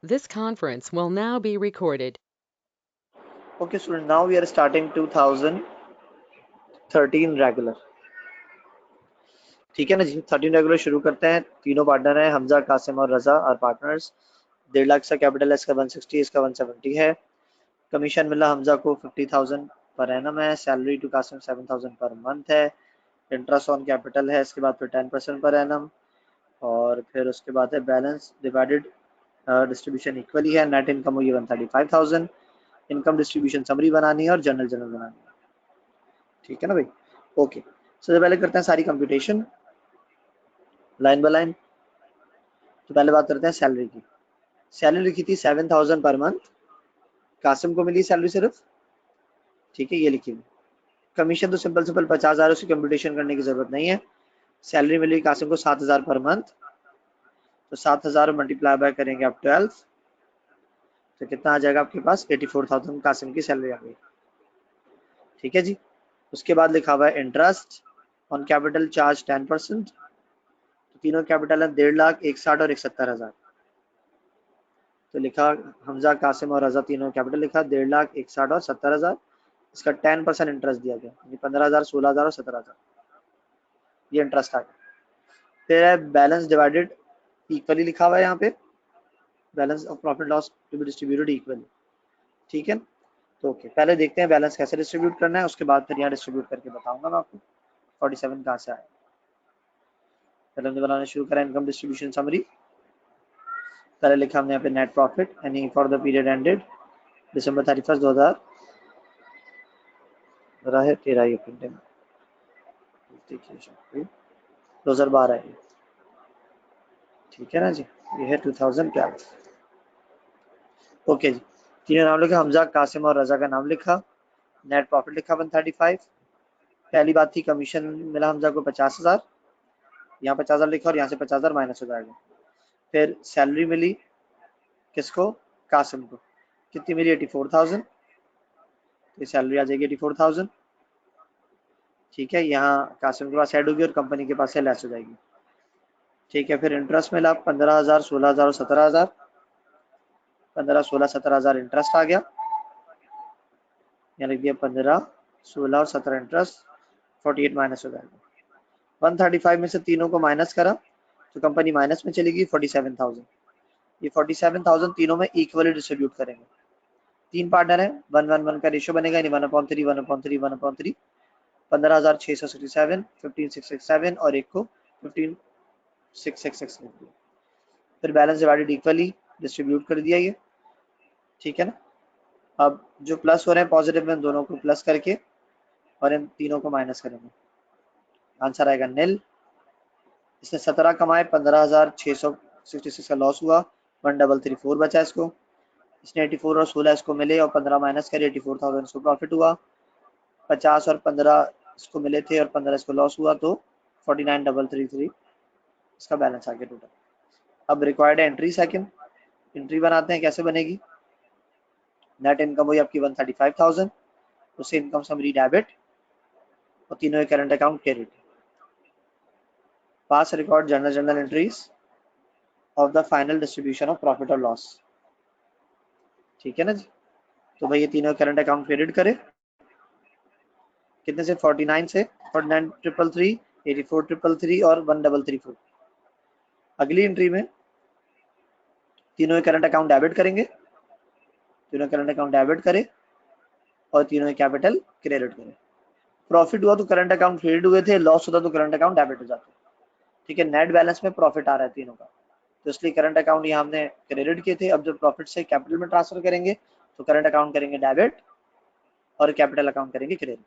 This conference will now be recorded. Okay, student, now we are starting 2013 regular. ठीक है ना जी, 13 regular शुरू करते हैं। तीनों पार्टनर हैं, हमजा, कासिम और रजा और पार्टनर्स। 1.5 लाख का कैपिटल है, इसका 160, इसका 170 है। कमीशन मिला हमजा को 50,000 पर एनम है। Salary to Qasim 7,000 per month है। इंटरेस्ट ऑन कैपिटल है, इसके बाद फिर 10% पर एनम, और फिर उसके बाद है बैलेंस डिवाइडेड डिस्ट्रीब्यूशन इक्वली है। नेट इनकम हुई 135,000। इनकम डिस्ट्रीब्यूशन समरी बनानी है और जनरल बनानी है। ठीक है ना भाई। ओके, सबसे पहले करते हैं सारी कंप्यूटेशन लाइन बाय लाइन। तो पहले बात करते हैं सैलरी की। सैलरी लिखी थी 7,000 पर मंथ। कासिम को मिली सैलरी सिर्फ, ठीक है, ये लिखी हुई। कमीशन तो सिंपल सिंपल 50,000, उसकी कंप्यूटेशन करने की जरूरत नहीं है। सैलरी मिली कासिम को 7,000 पर मंथ, तो 7,000 मल्टीप्लाई बाय करेंगे आप 12, तो कितना आ जाएगा आपके पास 84,000 कासिम की सैलरी आ गई। ठीक है जी। उसके बाद लिखा हुआ है इंटरेस्ट ऑन कैपिटल चार्ज 10%। तो तीनों कैपिटल है 1.5 लाख, 1,60 और 71,000। तो लिखा हमजा, कासिम और रजा तीनों कैपिटल लिखा 1.5 लाख, 1,60 और 70,000। इसका 10% इंटरेस्ट दिया गया, यानी 15,000, 16,000 और 17,000, ये इंटरेस्ट आ गया। फिर है बैलेंस डिवाइडेड इक्वली लिखा हुआ है यहाँ पे, balance of profit loss to be distributed equally. ठीक है, तो ओके, पहले देखते हैं बैलेंस कैसे डिस्ट्रीब्यूट करना है, उसके बाद फिर यहाँ डिस्ट्रीब्यूट करके बताऊंगा मैं आपको 47 कहाँ से आया। पहले हमने बनाना शुरू करा इनकम डिस्ट्रीब्यूशन समरी। पहले लिखा हमने यहाँ पे नेट प्रॉफिट यानी फॉर द पीरियड एंडेड दिसंबर 31, 2013, ये प्रिंटिंग देखिए 2012 है। ठीक है ना जी, ये है 2012। ओके जी, तीनों नाम लिखा, हमजा, कासिम और रजा का नाम लिखा। नेट प्रॉफिट लिखा 135। पहली बात थी कमीशन मिला हमजा को 50,000, यहाँ 50,000 लिखा और यहाँ से 50,000 माइनस हो जाएगा। फिर सैलरी मिली किसको, कासिम को, कितनी मिली 84,000, तो सैलरी आ जाएगी 84,000। ठीक है, यहाँ कासिम के पास ऐड होगी और कंपनी के पास से लेस हो जाएगी। ठीक है, फिर इंटरेस्ट मिला 15,000, 16,000 और 17,000। 15, 16, 17,000 इंटरेस्ट आ गया, यहाँ लिख दिया 15, 16 और 17 इंटरेस्ट, 48 माइनस हो जाएगा। 135 में से तीनों को माइनस करा तो कंपनी माइनस में चलेगी 47,000। ये 47,000 तीनों में इक्वली डिस्ट्रीब्यूट करेंगे। तीन पार्टनर है, 1:1 का रेशियो बनेगा, यानी 1/3, 1/3, 1/3। 15,667, 15,667 और एक को 15,666 लिख दिया। फिर बैलेंस डिवाइडेड इक्वली डिस्ट्रीब्यूट कर दिया ये। ठीक है ना। अब जो प्लस हो रहे हैं पॉजिटिव में, दोनों को प्लस करके और इन तीनों को माइनस करेंगे, आंसर आएगा निल। इसने 17 कमाए, 15,666 का लॉस हुआ, 1,334 बचा इसको। इसने 84 और 16 इसको मिले और 15 माइनस करे, 84,000 इसको प्रॉफिट हुआ। 50 और 15 इसको मिले थे और 15 इसको लॉस हुआ, तो 49,333 इसका बैलेंस आ गया टोटल। अब रिक्वायर्ड है एंट्री सेकंड। एंट्री बनाते हैं, कैसे बनेगी। नेट इनकम हुई आपकी 135,000, उससे इनकम समरी डेबिट और तीनों current account credit. Pass record journal entries of the final distribution of profit और लॉस। ठीक है ना जी। तो भाई ये तीनों करंट अकाउंट क्रेडिट करे, कितने से 49 से 49,333, 84,333 और 1,334। अगली एंट्री में तीनों करंट अकाउंट डेबिट करेंगे, तीनों करंट अकाउंट डेबिट करे और तीनों कैपिटल क्रेडिट करे। प्रॉफिट हुआ तो करंट अकाउंट क्रेडिट हुए थे, लॉस होता तो करंट अकाउंट डेबिट हो जाते। ठीक है, नेट बैलेंस में प्रॉफिट आ रहा है तीनों का, तो इसलिए करंट अकाउंट यहाँ हमने क्रेडिट किए थे। अब जब प्रॉफिट से कैपिटल में ट्रांसफर करेंगे तो करंट अकाउंट करेंगे डेबिट और कैपिटल अकाउंट करेंगे क्रेडिट।